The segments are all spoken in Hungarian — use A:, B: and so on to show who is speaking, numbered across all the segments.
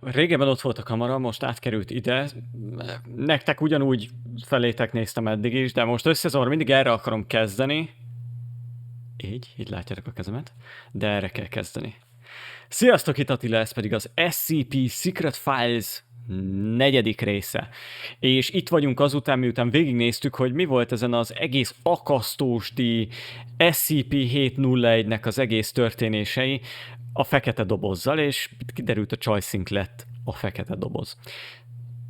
A: Régebben ott volt a kamera, most átkerült ide. Nektek ugyanúgy felétek néztem eddig is, de most összezavar, mindig erre akarom kezdeni. Így látjátok a kezemet, de erre kell kezdeni. Sziasztok, itt Attila, ez pedig az SCP Secret Files 4. része. És itt vagyunk azután, miután végignéztük, hogy mi volt ezen az egész akasztósdi SCP-701-nek az egész történései a fekete dobozzal, és kiderült, a csajszink lett a fekete doboz.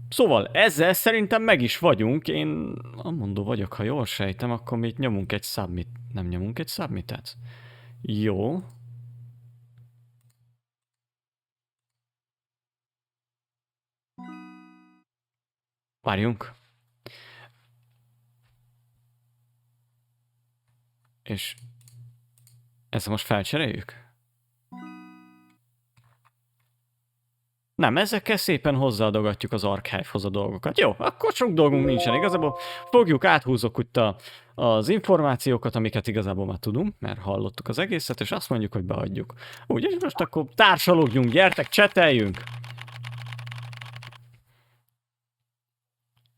A: Szóval ezzel szerintem meg is vagyunk, én amondó vagyok, ha jól sejtem, akkor mi nyomunk egy submit. Nem nyomunk egy submitet? Jó. Várjunk. És ezt most felcseréljük? Nem, ezekkel szépen hozzáadogatjuk az archive-hoz a dolgokat. Jó, akkor sok dolgunk nincsen igazából. Fogjuk, áthúzok itt az információkat, amiket igazából már tudunk, mert hallottuk az egészet, és azt mondjuk, hogy beadjuk. Úgyhogy most akkor társalogjunk, gyertek, cseteljünk!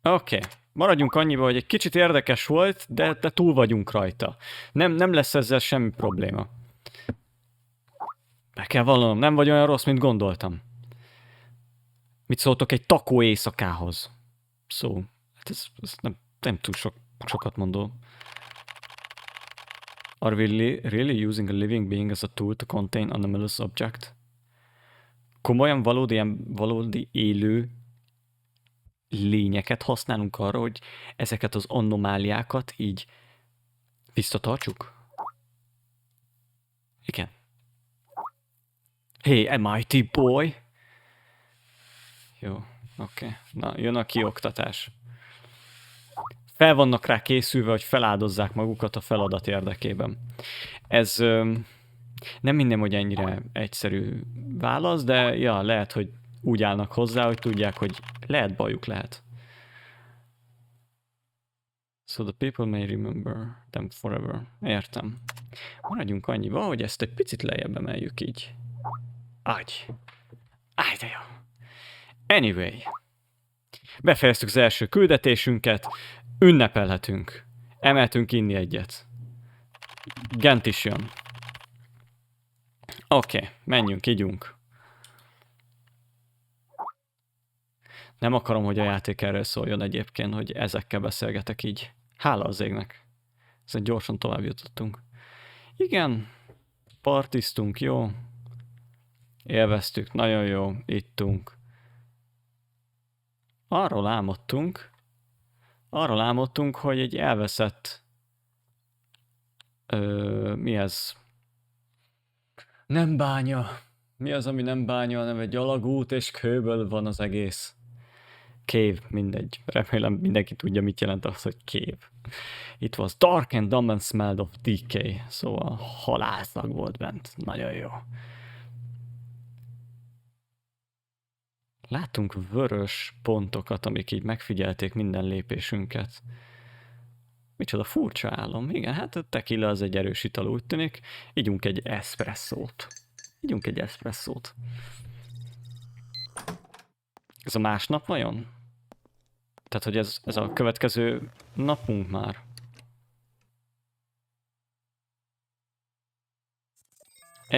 A: Oké. Maradjunk annyiba, hogy egy kicsit érdekes volt, de túl vagyunk rajta. Nem lesz ezzel semmi probléma. Be kell vallanom, nem vagy olyan rossz, mint gondoltam. Mit szóltok egy takó éjszakához? Hát ez nem túl sokat mondó. Are we really using a living being as a tool to contain anomalous object? Komolyan valódi élő lényeket használunk arra, hogy ezeket az anomáliákat így visszatartsuk? Igen. Hey, MIT boy! Jó, oké. Na, jön a kioktatás. Fel vannak rá készülve, hogy feláldozzák magukat a feladat érdekében. Ez nem minden, hogy ennyire egyszerű válasz, de ja, lehet, hogy úgy állnak hozzá, hogy tudják, hogy bajuk lehet. So the people may remember them forever. Értem. Maradjunk annyiba, hogy ezt egy picit lejjebb emeljük így. Ágy, de jó. Anyway. Befejeztük az első küldetésünket. Ünnepelhetünk. Emeltünk inni egyet. Gent is jön. Oké, menjünk, ígyunk. Nem akarom, hogy a játék erről szóljon egyébként, hogy ezekkel beszélgetek így. Hála az égnek. Ezen gyorsan tovább jutottunk. Igen, partiztunk, jó. Élveztük, nagyon jó, ittunk. Arról álmodtunk, hogy egy elveszett... mi ez? Nem bánya. Mi az, ami nem bánya, hanem egy alagút, és kőből van az egész. Cave, mindegy. Remélem mindenki tudja, mit jelent az, hogy cave. It was dark and dumb and smelled of decay. Szóval halálszag volt bent. Nagyon jó. Látunk vörös pontokat, amik így megfigyelték minden lépésünket. Micsoda furcsa álom. Igen, hát a tequila az egy erős ital, úgy tűnik. Ígyunk egy eszpresszót. Ez a másnap vajon? Tehát, hogy ez a következő napunk már.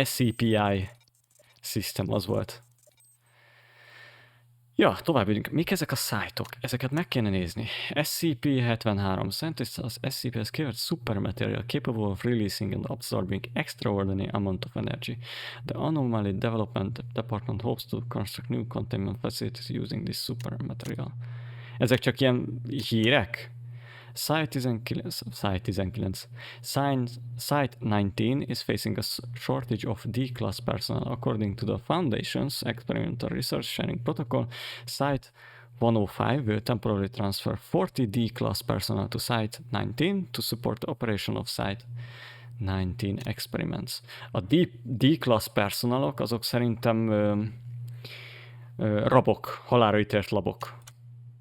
A: SCPI System az volt. Ja, tovább jövünk. Mik ezek a szájtok? Ezeket meg kéne nézni. SCP-73. Scientists az SCP has created super material capable of releasing and absorbing extraordinary amount of energy. The Anomaly Development Department hopes to construct new containment facilities using this super material. Ezek csak ilyen hírek? Site-19 is facing a shortage of D-class personnel. According to the Foundation's experimental research sharing protocol, Site-105 will temporarily transfer 40 D-class personnel to Site-19 to support the operation of Site-19 experiments. A D-class personalok azok szerintem rabok, halálra ítélt labok.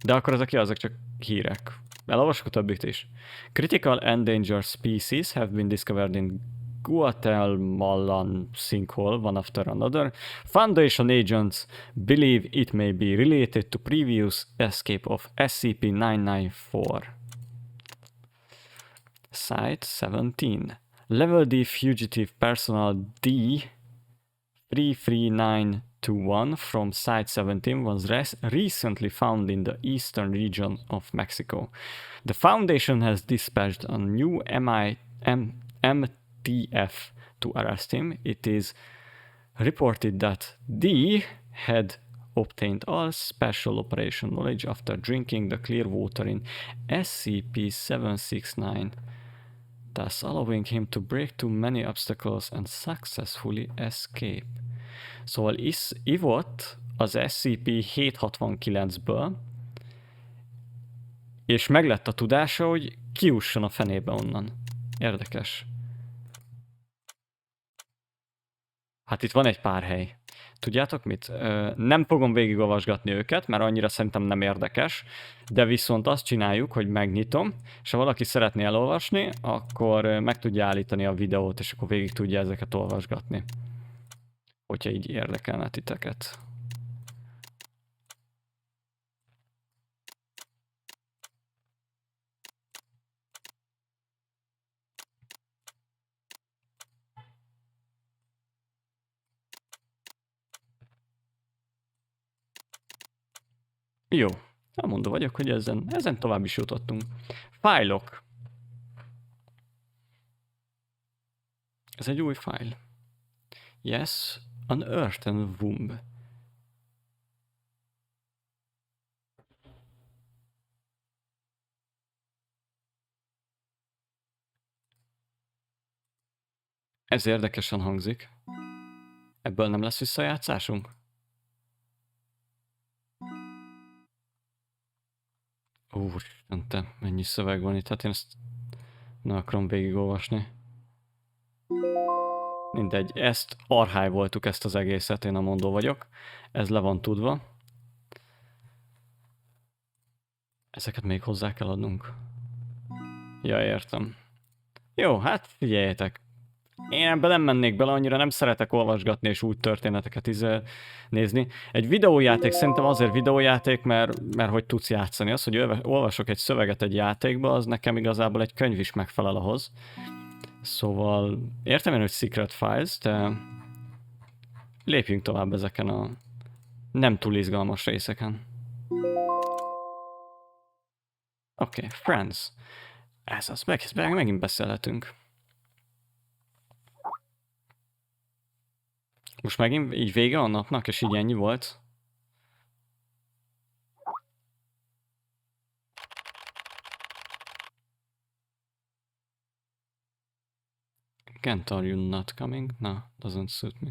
A: De akkor ezek csak hírek. Elolvasok a többit is. Critical endangered species have been discovered in
B: Guatemalan sinkhole, one after another. Foundation agents believe it may be related to previous escape of SCP-994. Site 17. Level D fugitive personnel D 33921 from Site 17 was recently found in the eastern region of Mexico. The Foundation has dispatched a new MTF to arrest him. It is reported that D had obtained all special operation knowledge after drinking the clear water in SCP-769, thus allowing him to break through many obstacles and successfully escape. Szóval ivott az SCP-769-ből, és meglett a tudása, hogy kiusson a fenébe onnan. Érdekes. Hát itt van egy pár hely. Tudjátok mit? Nem fogom végigolvasgatni őket, mert annyira szerintem nem érdekes, de viszont azt csináljuk, hogy megnyitom, és ha valaki szeretné elolvasni, akkor meg tudja állítani a videót, és akkor végig tudja ezeket olvasgatni. Hogyha így érdekelne titeket. Jó, elmondó vagyok, hogy ezen tovább is jutottunk. Fájlok. Ez egy új fájl. Yes, an earthen womb. Ez érdekesen hangzik. Ebből nem lesz visszajátszásunk? Úristen, te, mennyi szöveg van itt, hát én ezt nem akarom végigolvasni. Mindegy, ezt archive-oltuk ezt az egészet, én a mondó vagyok. Ez le van tudva. Ezeket még hozzá kell adnunk. Ja, értem. Jó, hát figyeljetek. Én ebben nem mennék bele, annyira nem szeretek olvasgatni és úgy történeteket nézni. Egy videójáték szerintem azért videójáték, mert hogy tudsz játszani. Az, hogy olvasok egy szöveget egy játékba, az nekem igazából egy könyv is megfelel ahhoz. Szóval értem én, hogy Secret Files, de lépjünk tovább ezeken a nem túl izgalmas részeken. Oké, Friends. Ez az, megint beszélhetünk. Most megint így vége a napnak, és így ennyi volt? Can't are you not coming? No, doesn't suit me.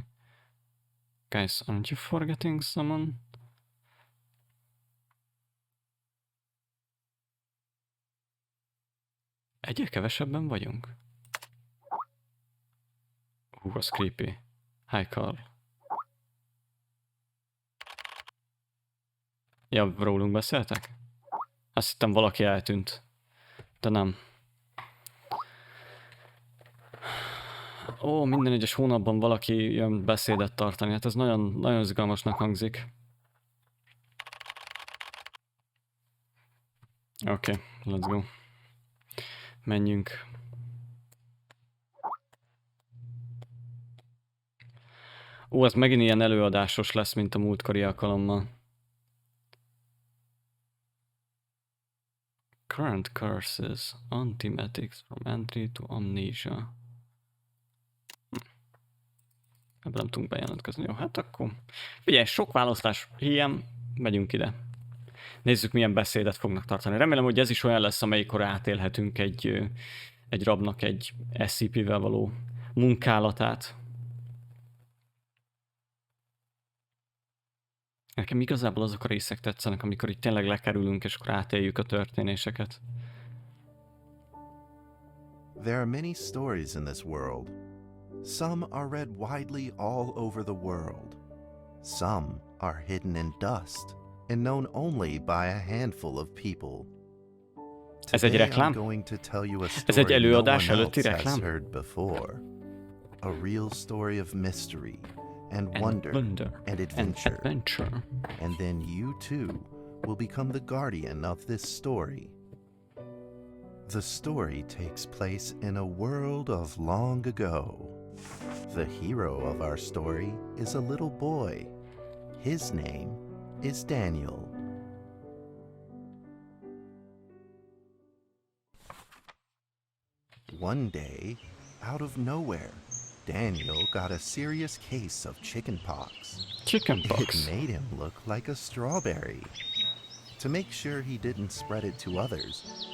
B: Guys, aren't you forgetting someone? Egyre kevesebben vagyunk? Az creepy. Hi, Carl. Ja, rólunk beszéltek? Azt hittem valaki eltűnt. De nem. Ó, minden egyes hónapban valaki jön beszédet tartani. Hát ez nagyon, nagyon izgalmasnak hangzik. Oké, let's go. Menjünk. Ó, ez megint ilyen előadásos lesz, mint a múltkori alkalommal. Current curses, antimatics from entry to amnesia. Ebben nem tudunk bejelentkezni. Jó, hát akkor... Figyelj, sok választás hiány, megyünk ide. Nézzük, milyen beszédet fognak tartani. Remélem, hogy ez is olyan lesz, amelyikor átélhetünk egy rabnak egy SCP-vel való munkálatát. Nekem igazából azok a részek tetszenek, amikor itt tényleg lekerülünk, és akkor átéljük a történéseket.
C: There are many stories in this world. Some are read widely all over the world. Some are hidden in dust and known only by a handful of people.
A: Ez egy reklám? Ez egy előadás előtti reklám?
C: a real story of mystery and wonder and adventure. And then you too will become the guardian of this story. The story takes place in a world of long ago. The hero of our story is a little boy. His name is Daniel. One day, out of nowhere, Daniel got a serious case of chickenpox.
A: Chickenpox.
C: It made him look like a strawberry. To make sure he didn't spread it to others,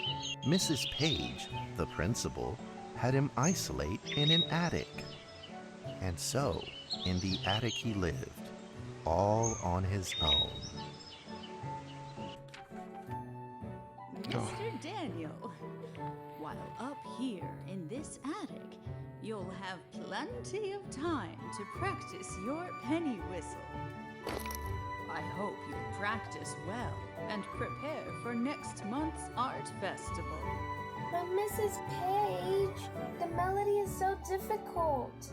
C: Mrs. Page, the principal, had him isolate in an attic. And so, in the attic he lived, all on his own.
D: Mr. Daniel, while up here in this attic, you'll have plenty of time to practice your penny whistle. I hope you practice well and prepare for next month's art festival.
E: But Mrs. Page, the melody is so difficult.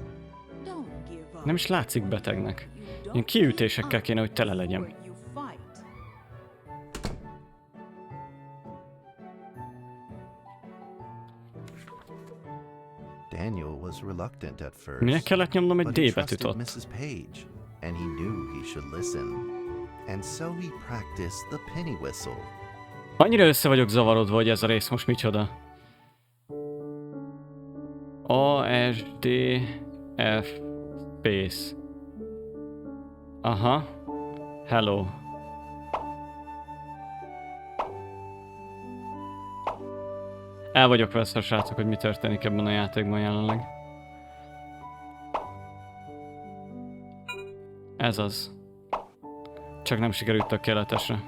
D: Don't give up.
A: Nem is látszik betegnek.
D: You don't
A: Ilyen kiütésekkel
D: give up
A: kéne, hogy tele legyen.
D: before you fight.
C: Daniel was reluctant at first,
A: Miért kellett nyomnom egy
C: but he
A: D betűt
C: trusted
A: ott?
C: Mrs. Page, and he knew he should listen. And so he practiced the penny whistle.
A: Annyira össze vagyok zavarodva, hogy ez a rész most micsoda. A, S, D, F, space. Aha. Hello. El vagyok veszve, srácok, hogy mi történik ebben a játékban jelenleg. Ez az. Csak nem sikerült tökéletesre.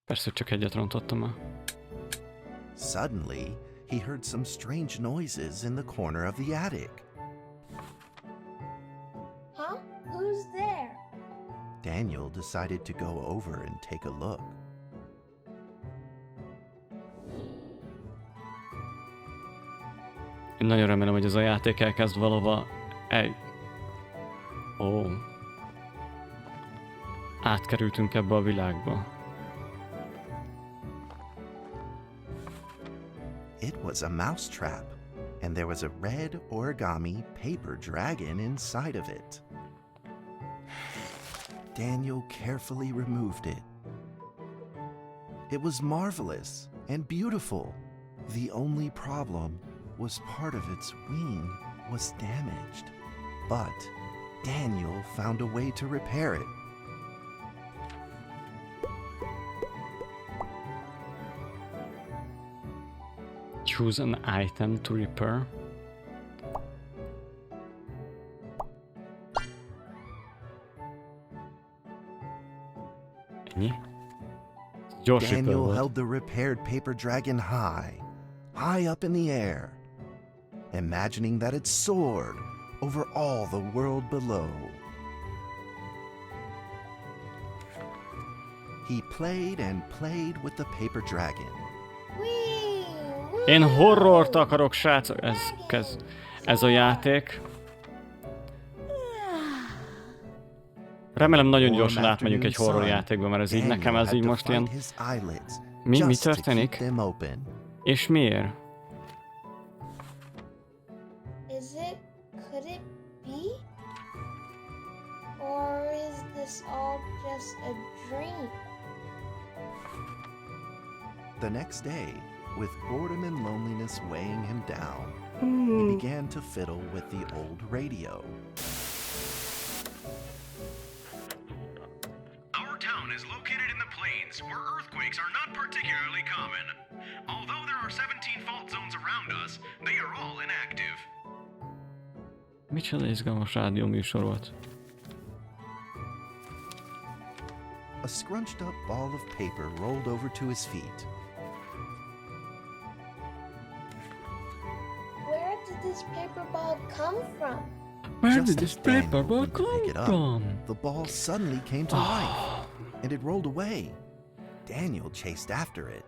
A: Persze, csak egyet rontottam el.
C: Suddenly, he heard some strange noises in the corner of the attic.
E: Huh? Who's there?
C: Daniel decided to go over and take a look.
A: Én nagyon remélem, hogy ez a játék elkezd valahova Ó. Átkerültünk ebbe a világba.
C: It was a mousetrap, and there was a red origami paper dragon inside of it. Daniel carefully removed it. It was marvelous and beautiful. The only problem was part of its wing was damaged, but Daniel found a way to repair it.
A: Choose an item to repair. Ennyi? Gyors repair
C: Daniel
A: volt.
C: held the repaired paper dragon high up in the air, imagining that it soared over all the world below. He played and played with the paper dragon.
E: Wee!
A: Én horrort akarok, srácok. Ez a játék. Remélem nagyon gyorsan átmegyünk egy horror játékba, mert ez így nekem ez így most ilyen... Mi történik? És miért?
E: Could it be? Or is this all just a dream?
C: The next day, with boredom and loneliness weighing him down, he began to fiddle with the old radio.
F: Our town is located in the plains, where earthquakes are not particularly common. Although there are 17 fault zones around us, they are all inactive.
A: Micsoda izgalmas rádióműsor volt.
C: A scrunched up ball of paper rolled over to his feet.
E: Where did this paper ball come from?
A: Where
C: Just
A: did
C: as
A: this
C: Daniel
A: paper ball
C: went to pick it
A: come
C: up,
A: from?
C: the ball suddenly came to life, and it rolled away. Daniel chased after it.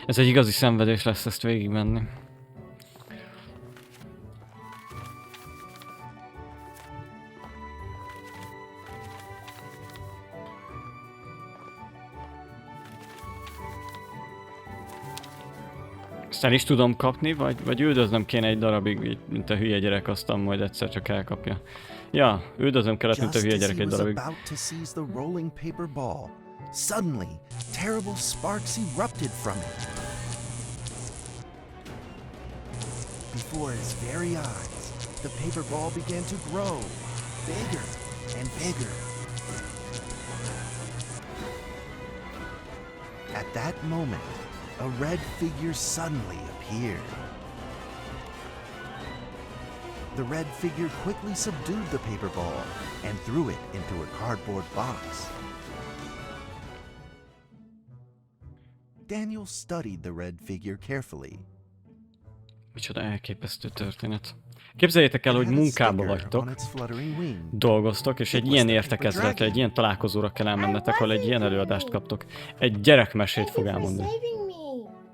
A: Ez egy igazi szenvedés lesz ezt végigmenni. Ezt el is tudom kapni, vagy üldöznöm kéne egy darabig, így, mint a hülye gyerek, aztán majd egyszer csak elkapja. Ja, üldözöm kellett, mint a
C: Just
A: hülye
C: as
A: gyerek
C: he
A: egy
C: was
A: darabig.
C: about to seize the rolling paper ball, suddenly, terrible sparks erupted from it. Before his very eyes, the paper ball began to grow, bigger and bigger. At that moment, a red figure suddenly appeared. The red figure quickly subdued the paper ball and threw it into a cardboard box. Daniel studied the red figure carefully.
A: Micsoda elképesztő történet. Képzeljétek el, hogy munkába vagytok, dolgoztok, és egy ilyen értekezletre, egy ilyen találkozóra kell elmennetek, ahol egy ilyen előadást kaptok. Egy gyerekmesét fog elmondani.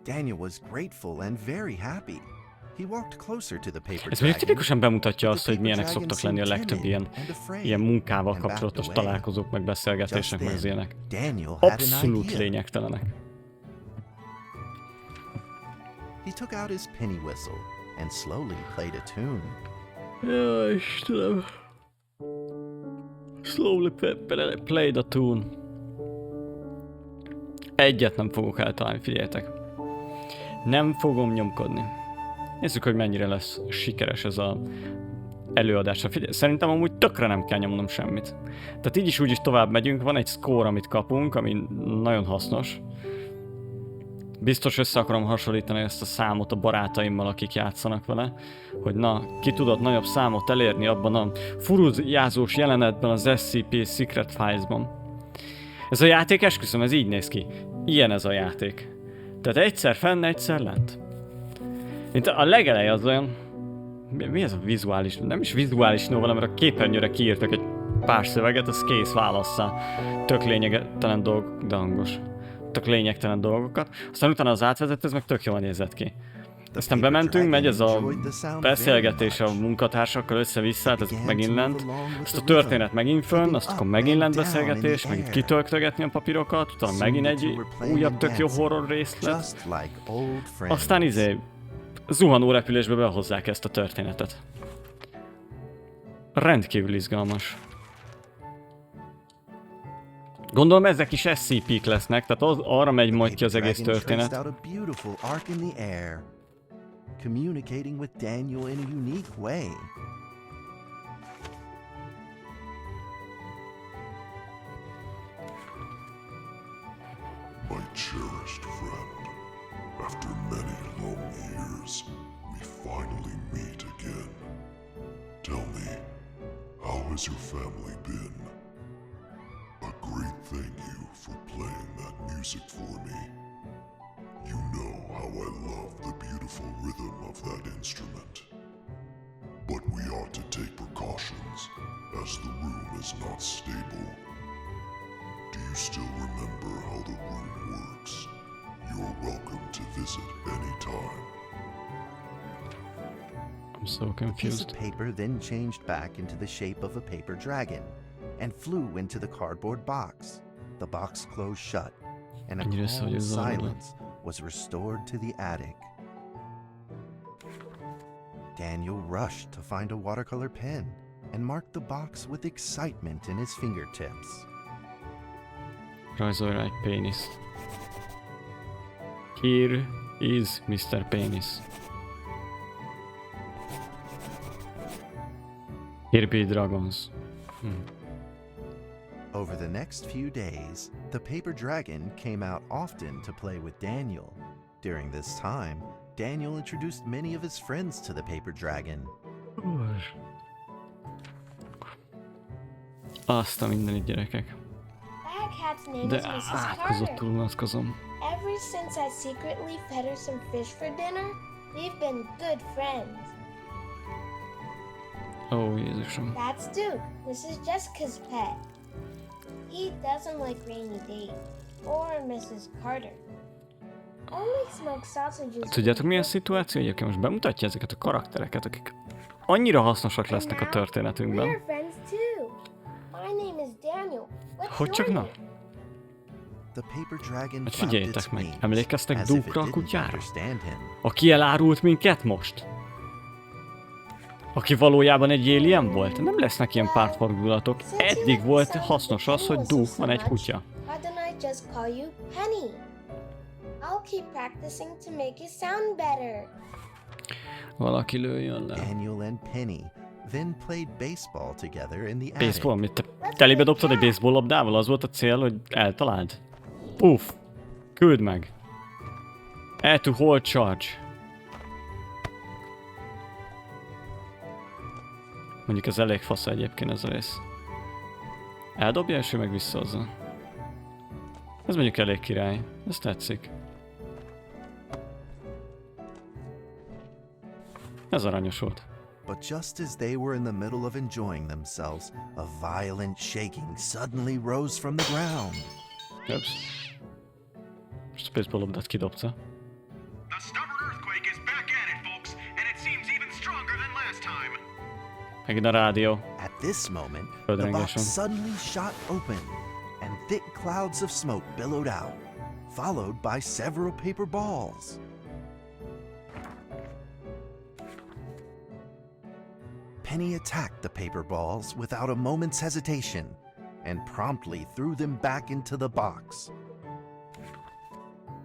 C: Daniel was grateful and very happy. He walked closer to the paper
A: Ez mondjuk tipikusan bemutatja azt,
C: but the
A: hogy milyenek
C: paper
A: szoktak
C: dragon
A: lenni a legtöbb
C: seemed
A: ilyen,
C: timid and afraid
A: ilyen munkával
C: and backed
A: kapcsolatos
C: away.
A: találkozók, meg beszélgetések, meg az
C: Just
A: ilyenek.
C: then, Daniel had an
A: Abszolút
C: idea.
A: lényegtelenek.
C: He took out his penny whistle and slowly played a tune.
A: Ja, Istenem. Slowly play the tune. Egyet nem fogok eltalálni, figyeljetek. Nem fogom nyomkodni. Nézzük, hogy mennyire lesz sikeres ez a előadásra. Figyelj, szerintem amúgy tökre nem kell nyomnom semmit. Tehát így is úgy is tovább megyünk, van egy score, amit kapunk, ami nagyon hasznos. Biztos össze akarom hasonlítani ezt a számot a barátaimmal, akik játszanak vele, hogy na, ki tudott nagyobb számot elérni abban a furujázós jelenetben az SCP Secret Files-ban. Ez a játék, esküszöm, ez így néz ki. Ilyen ez a játék. Tehát egyszer fenn, egyszer lent. Mint a legeleje az olyan... Mi ez a vizuális? Nem is vizuális noha, mert a képernyőre kiírtak egy pár szöveget, az kész, válassza. Tök lényegtelen dolgok, de hangos. Tök lényegtelen dolgokat. Aztán utána az átvezet, ez meg tök jól nézett ki. Aztán bementünk, megy ez a beszélgetés a munkatársakkal össze-vissza, hát ez megint lent. Azt a történet megint fönn, azt akkor megint lent beszélgetés, megint kitöltögetni a papírokat, utána megint egy újabb tök jó horror rész lett. Aztán zuhanó repülésbe behozzák ezt a történetet. Rendkívül izgalmas. Gondolom ezek is SCP-k lesznek, tehát arra megy majd ki az egész történet.
C: Communicating with Daniel in a unique way.
G: My cherished friend, after many long years, we finally meet again. Tell me, how has your family been? A great thank you for playing that music for me. You know how I love the beautiful rhythm of that instrument. But we ought to take precautions, as the room is not stable. Do you still remember how the room works? You're welcome to visit any time.
A: I'm so
C: The piece
A: confused.
C: of paper then changed back into the shape of a paper dragon and flew into the cardboard box. The box closed shut, and a
A: Ennyire szó, hogy
C: calm
A: ez zavarba.
C: silence was restored to the attic. Daniel rushed to find a watercolor pen and marked the box with excitement in his fingertips.
A: Rajzolj rá egy péniszt. Here is Mr. Penis. Here be dragons.
C: Over the next few days, the paper dragon came out often to play with Daniel. During this time, Daniel introduced many of his friends to the paper dragon.
A: Azt a mindenit, gyerekek.
E: That cat's name
A: De
E: is Mrs.
A: átkozottul
E: Carter.
A: unatkozom.
E: Ever since I secretly fed her some fish for dinner, we've been good friends.
B: Ó, Jézusom.
E: That's Duke, Mrs. Jessica's pet. He doesn't like Rainy Day or Mrs. Carter. Only smoked sausages.
B: Tudjátok milyen szituáció? Egyébként most bemutatja ezeket a karaktereket, akik annyira hasznosak lesznek a történetünkben.
E: We're friends too. My name is Daniel. What's
B: Hogy csak
E: your
B: na?
E: name?
C: The paper dragon
B: Hát
C: flapped
B: figyeljétek
C: its
B: meg,
C: wings,
B: emlékeztek
C: as if it
B: Duke-ra a
C: didn't
B: kutyára?
C: understand him.
B: Aki elárult minket most? Aki valójában egy alien volt? Nem lesznek ilyen pártfordulatok. Eddig volt hasznos az, hogy Duke van egy kutya.
E: Why don't I just call you Penny? I'll keep practicing to make it sound better.
B: Valaki lőjön le.
C: Daniel and Penny then played baseball together in the attic.
B: Baseball? Mit? Te telébe dobtad egy baseball labdával? Az volt a cél, hogy eltaláld? Puff! Küld meg! Add to hold charge. Mondjuk ez elég fasz egyébként ez a rész. Eldobja és ő meg visszahozza. Ez mondjuk elég király. Ez tetszik. Ez aranyos volt.
C: But just as they were in the middle of enjoying themselves, a violent shaking suddenly rose from the ground.
B: Ups. Most a baseball labdát kidobta.
F: The stubborn earthquake is back at it, folks, and it seems even stronger than last time.
B: Megint a rádió.
C: At this moment, the
B: Földrengésen.
C: box suddenly shot open, and thick clouds of smoke billowed out, followed by several paper balls. Penny attacked the paper balls without a moment's hesitation and promptly threw them back into the box.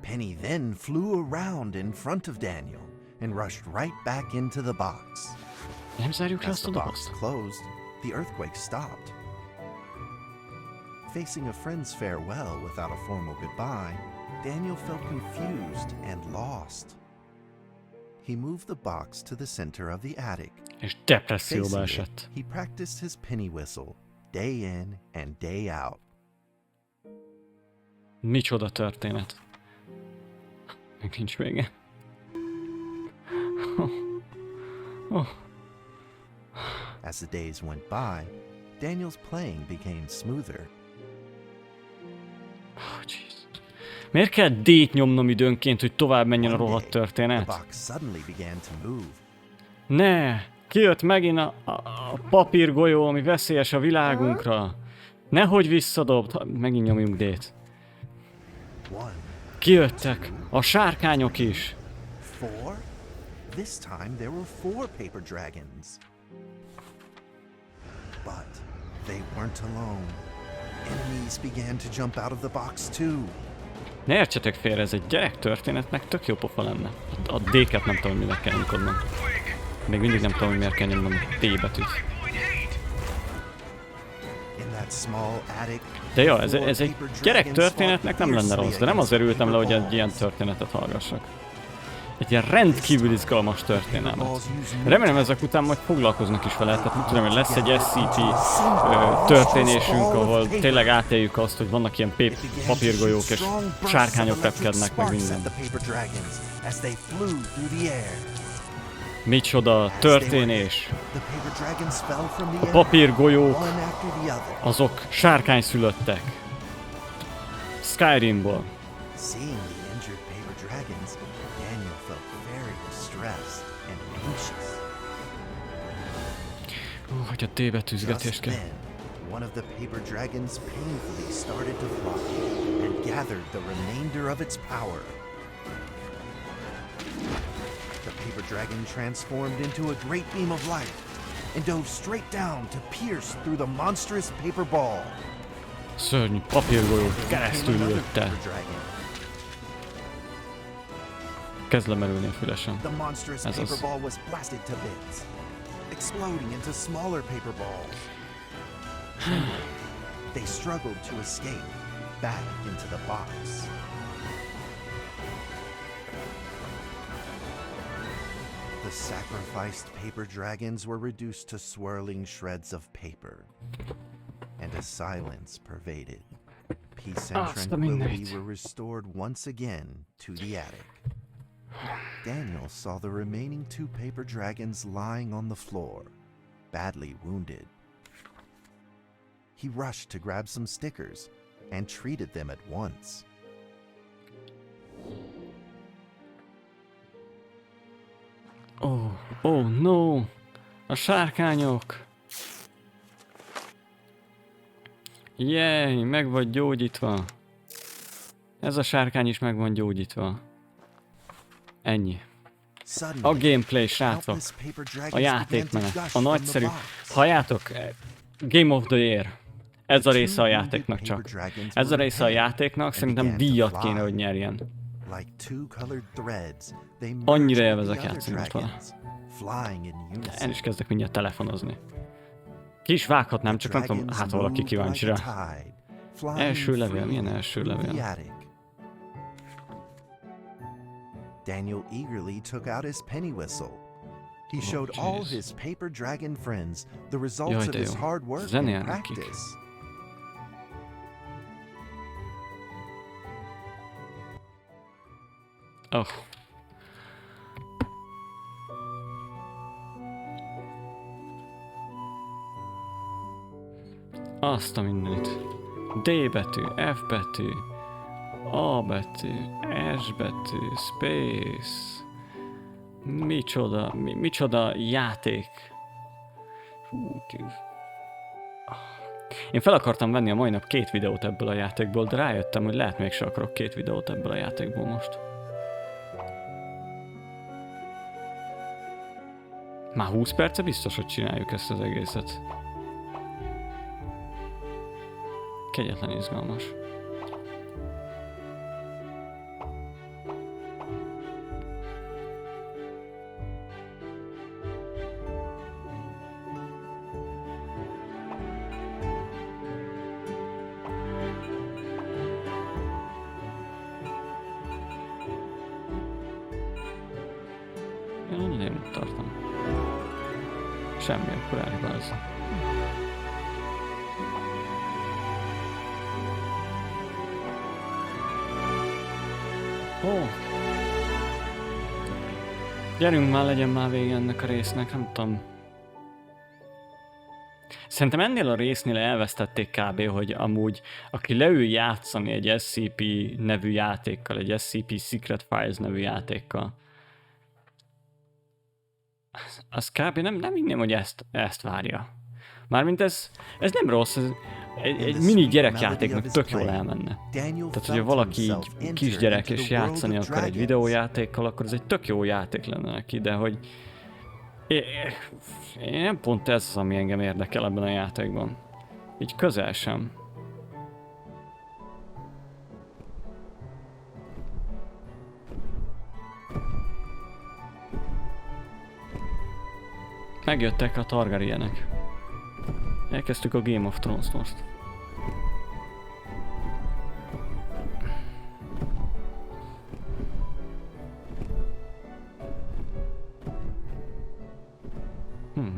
C: Penny then flew around in front of Daniel and rushed right back into the box.
B: Nem zárjuk le
C: As
B: azt a
C: the box
B: dobozt?
C: closed, the earthquake stopped. Facing a friend's farewell without a formal goodbye, Daniel felt confused and lost. He moved the box to the center of the attic.
B: És depresszióba
C: Facing it,
B: esett.
C: he practiced his penny whistle day in and day out.
B: Micsoda történet. Még nincs vége. Oh.
C: As the days went by, Daniel's playing became smoother.
B: Oh, jeez. Miért kell D-t nyomnom időnként, hogy tovább menjen a
C: One
B: rohadt
C: day, the
B: történet?
C: box suddenly began to move.
B: Ne! Kijött megint a papírgolyó, ami veszélyes a világunkra. Nehogy visszadobd. Megint nyomjunk D-t.
C: One,
B: Kijöttek a sárkányok is.
C: four. This time there were 4 paper dragons. But they weren't alone. Enemies began to jump out of the box too.
B: Ne értsetek félre, ez egy gyerek történetnek tök jó pofa lenne. A D-ket nem tudom, minek kell nyomkodnom. Még mindig nem tudom, hogy miért kell nyomnom D betűt.
C: In that small attic,
B: De jó,
C: the
B: ez
C: 4
B: egy
C: paper
B: gyerek
C: dragons
B: történetnek nem lenne
C: fought
B: rossz, de nem
C: fiercely
B: azért ültem le, hogy
C: against
B: egy
C: the
B: ilyen
C: paper
B: történetet hallgassak. Egy ilyen rendkívül izgalmas történelmet. Remélem ezek után majd foglalkoznak is vele, tehát tudom, hogy lesz egy SCP történésünk, ahol tényleg átéljük azt, hogy vannak ilyen papírgolyók és sárkányok repkednek meg minden. Micsoda történés! A papírgolyók, azok sárkányszülöttek. Skyrimból.
C: Seeing the injured paper dragons, Daniel felt very distressed and anxious.
B: Hogy a D-betűzgetést
C: Just
B: kell.
C: then, one of the paper dragons painfully started to fly and gathered the remainder of its power. The paper dragon transformed into a great beam of light and dove straight down to pierce through the monstrous paper ball.
B: Szörnyű papírgolyót keresztül lőtte. Kezd lemerülni a fülesem.
C: The monstrous
B: Ez
C: paper
B: az.
C: ball was blasted to bits, exploding into smaller paper balls. They struggled to escape back into the box. The sacrificed paper dragons were reduced to swirling shreds of paper, and a silence pervaded. peace and tranquility were restored once again to the attic. Daniel saw the remaining 2 paper dragons lying on the floor, badly wounded. He rushed to grab some stickers and treated them at once.
B: Oh no! A sárkányok! Jéj, meg vagy gyógyítva. Ez a sárkány is meg van gyógyítva. Ennyi. A gameplay, srácok. A játékmenet. A nagyszerű. Halljátok, Game of the Year. Ez a része a játéknak csak. Ez a része a játéknak szerintem díjat kéne, hogy nyerjen. Annyira élvezek játszani ott vele. El is kezdek mindjárt telefonozni. Ki is vághatnám, csak nem tudom, hát valaki kíváncsi rá. Első levél, milyen első levél?
C: Daniel eagerly took out his penny whistle. He showed all his paper dragon friends the results of his hard work and practice.
B: Oh. Azt a mindenit. D betű, F betű, A betű, S betű, space. Micsoda játék. Én fel akartam venni a mai nap 2 videót ebből a játékból, de rájöttem, hogy lehet mégse akarok 2 videót ebből a játékból most. Már 20 perce biztos, hogy csináljuk ezt az egészet. Kegyetlen izgalmas. Én annyira nem tartom. Semmi, akkor elhibázom. Gyerünk már, legyen már vége ennek a résznek, nem tudom. Szerintem ennél a résznél elvesztették kb., hogy amúgy aki leül játszani egy SCP nevű játékkal, egy SCP Secret Files nevű játékkal, az kb. nem hinném, hogy ezt várja. Mármint ez nem rossz, egy mini gyerekjátéknak tök jól elmenne. Tehát, hogyha valaki így kisgyerek és játszani akar egy videójátékkal, akkor ez egy tök jó játék lenne neki, de hogy én nem pont ez az, ami engem érdekel ebben a játékban. Így közel sem. Megjöttek a Targaryenek. Elkezdtük a Game of Thrones-t most.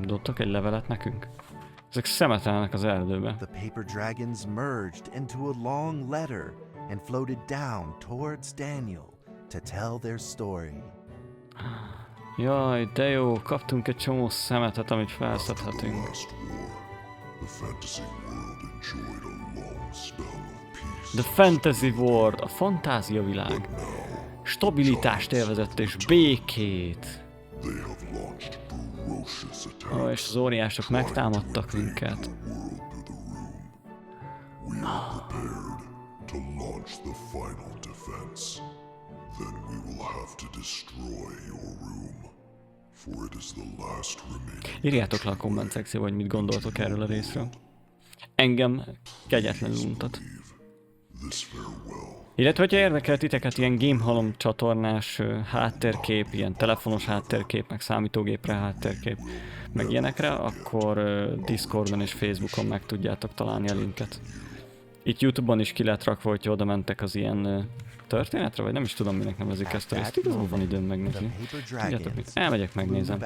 B: Dobtak egy levelet nekünk. Ezek szemetelnek az erdőbe.
C: The paper dragons merged into a long letter and floated down towards Daniel to tell their story.
B: Jaj, de jó, kaptunk egy csomó szemetet, amit felszedhetünk. The Fantasy World, a fantázia világ. Stabilitást élvezett és békét. És az óriások megtámadtak minket. Írjátok le a komment szekcióba, hogy mit gondoltok erről a részről. Engem kegyetlenül untat. Illetve, hogyha érdekel titeket ilyen Gamehalom csatornás háttérkép, ilyen telefonos háttérkép, meg számítógépre háttérkép, meg ilyenekre, akkor Discordon és Facebookon meg tudjátok találni a linket. Itt YouTube-on is ki lehet rakva, hogyha oda mentek az ilyen történetre, vagy nem is tudom, minek nevezik ezt a részt. Igazából van időm megnézni. Tudjátok mit? Elmegyek, megnézem.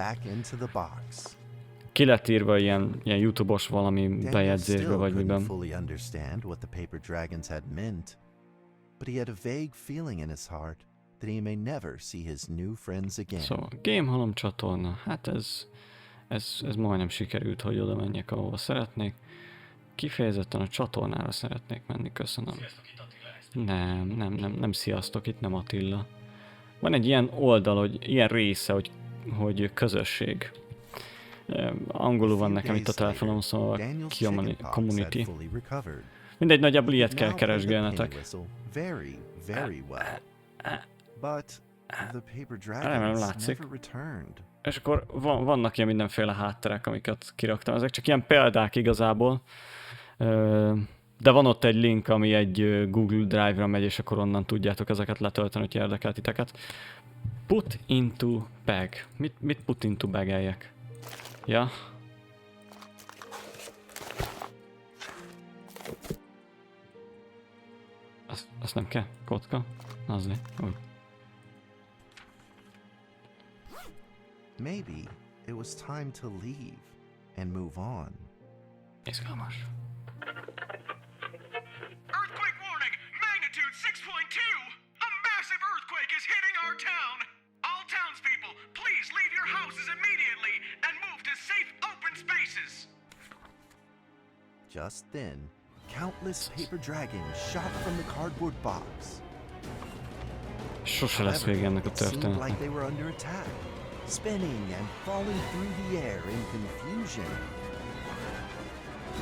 A: ki lett írva ilyen YouTube-os valami
C: Daniel
A: bejegyzésbe
C: still
A: vagy
C: couldn't
A: miben.
C: fully understand what the paper dragons had meant, but he had a vague feeling in his heart that he may never see his new friends again.
A: Szóval Game Halom csatorna, hát ez majdnem sikerült, hogy oda menjek, ahova szeretnék. Kifejezetten a csatornára szeretnék menni, köszönöm. Nem sziasztok, itt nem Attila. Van egy ilyen oldal, hogy ilyen része, hogy közösség. Angolul van nekem itt a telefonom, szóval community. Mindegy, nagyjából ilyet kell keresgélnetek. Remélem látszik. És akkor vannak ilyen mindenféle hátterek, amiket kiraktam. Ezek csak ilyen példák igazából. De van ott egy link, ami egy Google Drive-ra megy, és akkor onnan tudjátok ezeket letölteni, hogy érdekel titeket. Put into bag. Mit put into bag-eljek? Ja. Azt nem kell? Kotka? Azért. Úgy.
C: Maybe it was time to leave and move on.
A: Izgalmas.
F: Earthquake warning! Magnitude 6.2! A massive earthquake is hitting our town! All townspeople, please leave your houses immediately and move to safe open spaces!
C: Just then, countless paper dragons shot from the cardboard box.
A: Sose lesz vége ennek a
C: It seemed like
A: történetnek.
C: they were under attack, spinning and falling through the air in confusion.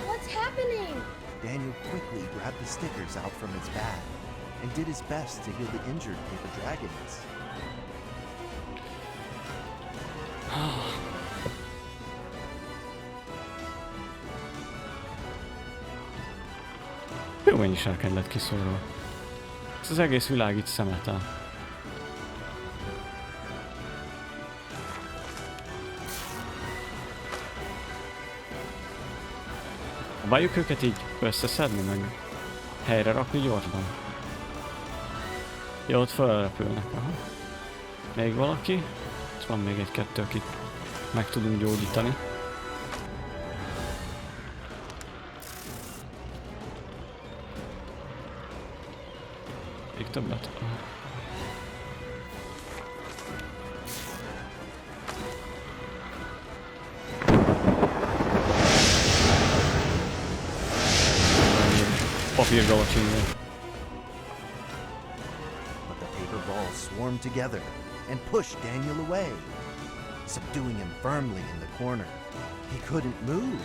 E: What's happening?
C: Daniel quickly grabbed the stickers out from his bag and did his best to heal the injured paper dragons.
A: Jó mennyi sárkány lett kiszorva. Ez az egész világ itt szemetel. Próbáljuk őket így összeszedni, meg helyre rakni gyorsban. Jó, ott felrepülnek. Aha. Még valaki? Itt van még egy-kettő, akit meg tudunk gyógyítani. Még többet? Papírgalacsingó.
C: But the paper balls swarmed together and pushed Daniel away, subduing him firmly in the corner. He couldn't move.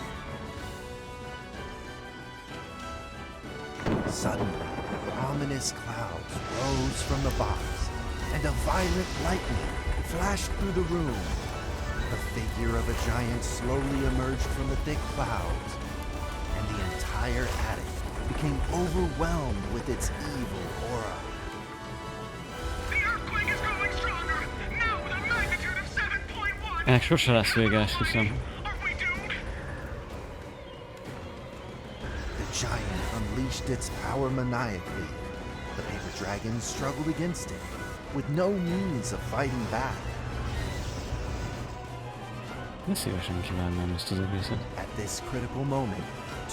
C: Suddenly, ominous clouds rose from the box, and a violent lightning flashed through the room. The figure of a giant slowly emerged from the thick clouds, and the entire attic became overwhelmed with its evil aura.
F: The earthquake is growing stronger! Now with a magnitude of 7.1!
A: Ennek sose lesz vége, esküszöm.
F: Are we doomed?
C: The giant unleashed its power maniacally. The paper dragons struggled against it, with no means of fighting back.
A: Ne szívesen kívánnám ezt az egészet.
C: At this critical moment,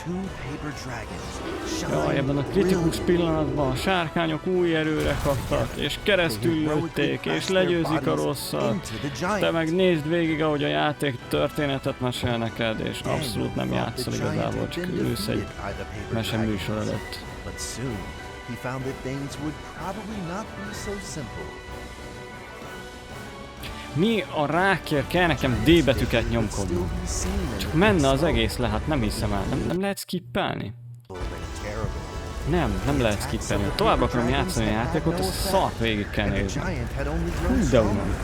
C: two paper dragons
A: Jaj, ebben a
C: shined
A: kritikus
C: brilliantly.
A: pillanatban a sárkányok új erőre kaptak, és keresztül lőtték, és legyőzik a rosszat. Te meg nézd végig, ahogy a játék történetet mesél neked, és abszolút nem játszol igazából, csak ülsz egy meseműsor előtt.
C: But soon, he found that things would probably not be so simple.
A: Mi a rákért kell nekem D betűket nyomkodnom? Csak menne az egész le, hát nem hiszem el. Nem lehet skippelni? Nem lehet skippelni. Ha tovább akarom játszani a játékot, azt szart végig kell nézni. Hú, de unom.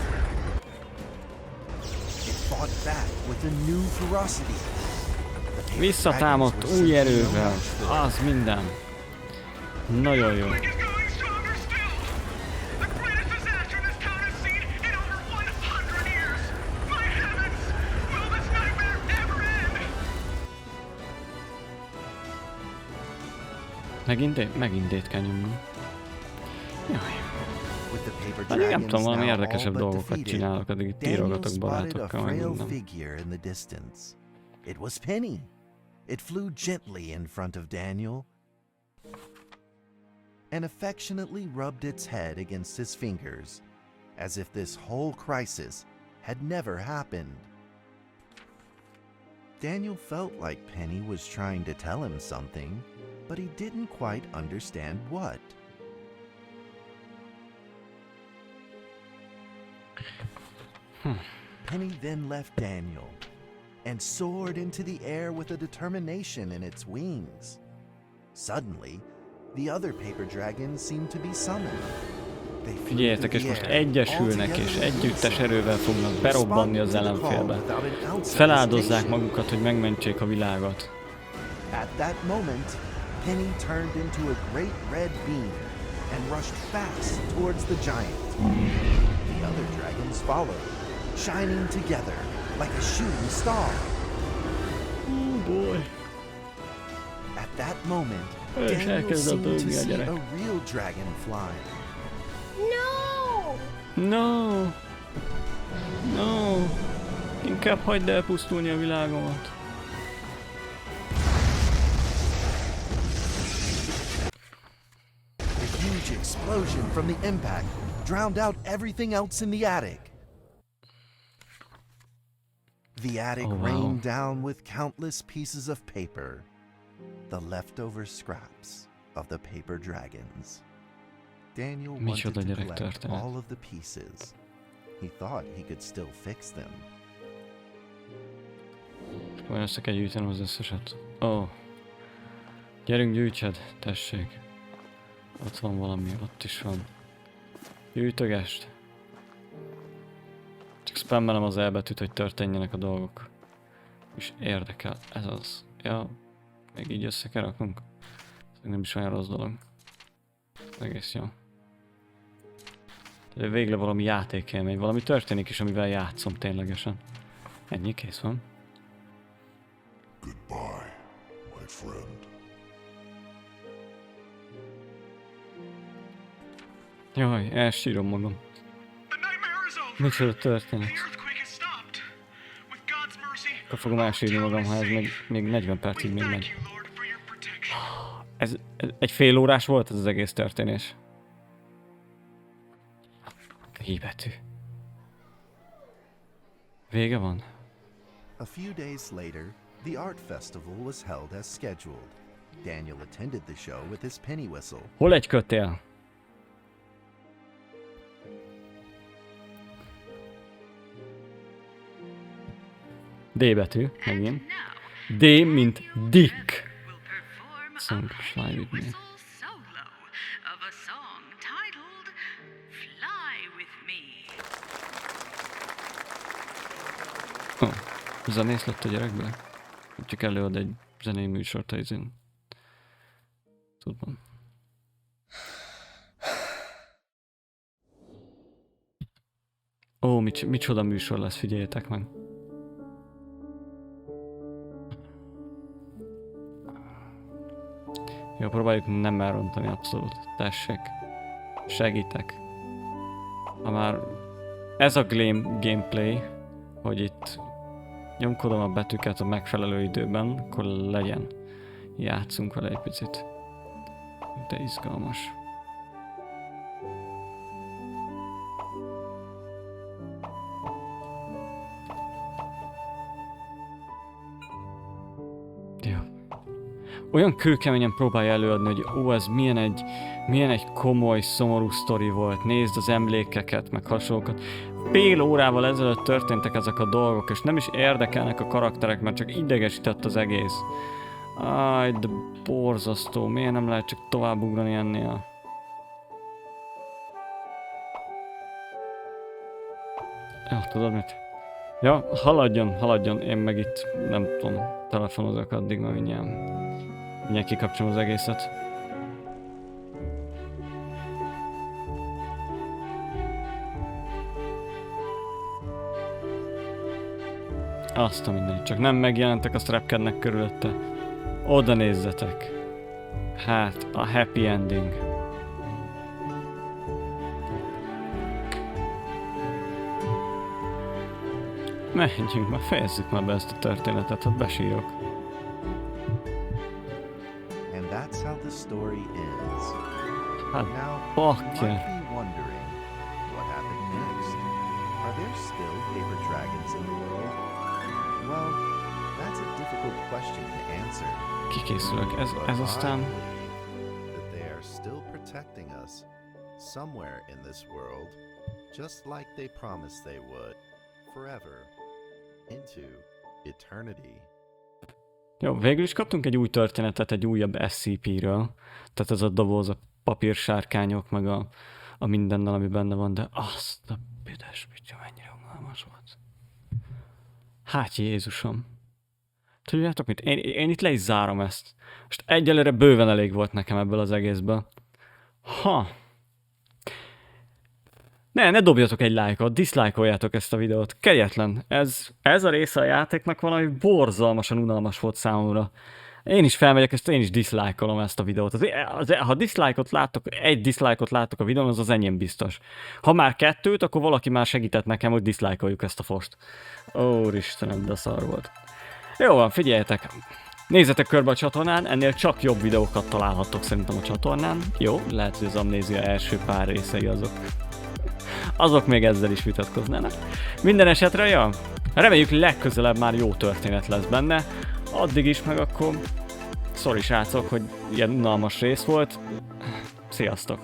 A: Visszatámadt új erővel. Az minden. Nagyon jó.
F: Is going stronger still! The greatest disaster this town has seen in over 100 years! My heavens! Will this nightmare ever end?
A: Megint D-t kell nyomni. Jaj. Pedig nem tudom, valami érdekesebb dolgokat csinálok, addig itt írogatok barátokkal, meg minden.
C: It was Penny. It flew gently in front of Daniel and affectionately rubbed its head against his fingers, as if this whole crisis had never happened. Daniel felt like Penny was trying to tell him something, but he didn't quite understand what. Penny then left Daniel and soared into the air with a determination in its wings. Suddenly, the other paper dragons seemed to be summoned. They flew
A: Figyeljetek, és most egyesülnek, és együttes erővel fognak berobbanni az ellenfélbe. Feláldozzák magukat, hogy megmentsék a világot.
C: At that moment, Penny turned into a great red beam and rushed fast towards the giant. The other dragons followed, shining together like a shooting star.
A: Oh boy.
C: At that moment,
A: És
C: Daniel
A: elkezdett
C: seemed to
A: dögni a
C: see
A: gyerek.
C: a real dragon flying.
E: No!
A: No! No! Inkább hagyd elpusztulni a világomat.
C: A huge explosion from the impact drowned out everything else in the attic. The attic
A: Oh, wow.
C: rained down with countless pieces of paper, the leftover scraps of the paper dragons. Daniel wanted
A: Micsoda
C: to
A: gyerek
C: collect
A: történet.
C: all of the pieces. He thought he could still fix them.
A: Majd össze kell gyűjtenem az összeset. Ó. Gyerünk, gyűjtsed, tessék. Ott van valami, ott is van. Gyűjtögest. Csak spammelem az elbetűt, hogy történjenek a dolgok. És érdekel, ez az. Ja, még így össze kell raknunk. Ez nem is olyan rossz dolog. Egész jó. De végre valami játékélmény, valami történik is, amivel játszom ténylegesen. Ennyi, kész van.
G: Goodbye, my friend.
A: Jaj, elsírom magam.
F: The nightmare is over.
A: Micsoda történet.
F: The earthquake has stopped. With God's mercy,
A: Akkor fogom elsírni magam, ha ez még 40 percig
F: we
A: még
F: thank
A: megy.
F: you, Lord, for your protection.
A: Ez egy fél órás volt ez az egész történés. Híbetű. Vége van?
C: A few days later, the art festival was held as scheduled. Daniel attended the show with his penny whistle.
A: Hol egy kötél? D betű, megint. D, mint Dick.
D: Will perform
A: Song
D: a
A: Fly
D: penny
A: With Me.
D: whistle solo of a song titled Fly With Me.
A: Ó, zenész lett a gyerekből? Csak előad egy zenei műsort a izén. Tudom. Ó, micsoda műsor lesz, figyeljetek meg. Jó, próbáljuk nem elrontani abszolút. Tessék. Segítek. Ha már ez a gameplay, hogy itt nyomkodom a betűket a megfelelő időben, akkor legyen. Játszunk vele egy picit. De izgalmas. Jó. Olyan kőkeményen próbálja előadni, hogy ó, ez milyen egy komoly, szomorú sztori volt. Nézd az emlékeket, meg hasonlókat. Fél órával ezelőtt történtek ezek a dolgok, és nem is érdekelnek a karakterek, mert csak idegesített az egész. Áj, de borzasztó. Miért nem lehet csak tovább ugrani ennél? Ja, tudod mit? Ja, haladjon. Én meg itt, nem tudom, telefonozok addig, mert mindjárt kikapcsolom az egészet. Azt a mindenit, csak nem megjelentek, azt repkednek körülötte. Oda nézzetek. Hát, a happy ending.
B: Menjünk, már fejezzük már be ezt a történetet, ott besírok.
C: And that's how the story ends.
B: Hát,
C: Now, you
B: bakker.
C: might be wondering, what happened next? Are there still paper dragons in the world? Well, that's a difficult question to answer.
B: Kikészülök,
C: But
B: ez
C: I
B: aztán...
C: believe that they are still protecting us somewhere in this world, just like they promised they would, forever, into eternity.
B: Jó, végül is kaptunk egy új történetet, egy újabb SCP-ről. Tehát ez a doboz, a papírsárkányok, meg a mindennel, ami benne van, de azt a büdös bitya, mennyire unalmas volt. Hát Jézusom. Tudjátok mit? Én itt le is zárom ezt. Most egyelőre bőven elég volt nekem ebből az egészből. Ha. Ne dobjatok egy lájkot, diszlájkoljátok ezt a videót. Kegyetlen. Ez a része a játéknak valami borzalmasan unalmas volt számomra. Én is felmegyek, én is diszlájkolom ezt a videót. Ha diszlájkot láttok, egy diszlájkot láttok a videón, az enyém biztos. Ha már 2, akkor valaki már segített nekem, hogy diszlájkoljuk ezt a fost. Úristenem, de szar volt. Jó van, figyeljetek. Nézzetek körbe a csatornán, ennél csak jobb videókat találhattok szerintem a csatornán. Jó, lehet, hogy az Amnézia első pár részei azok még ezzel is vitatkoznának. Minden esetre, ja, reméljük legközelebb már jó történet lesz benne. Addig is meg akkor... Sorry srácok, hogy ilyen unalmas rész volt. Sziasztok!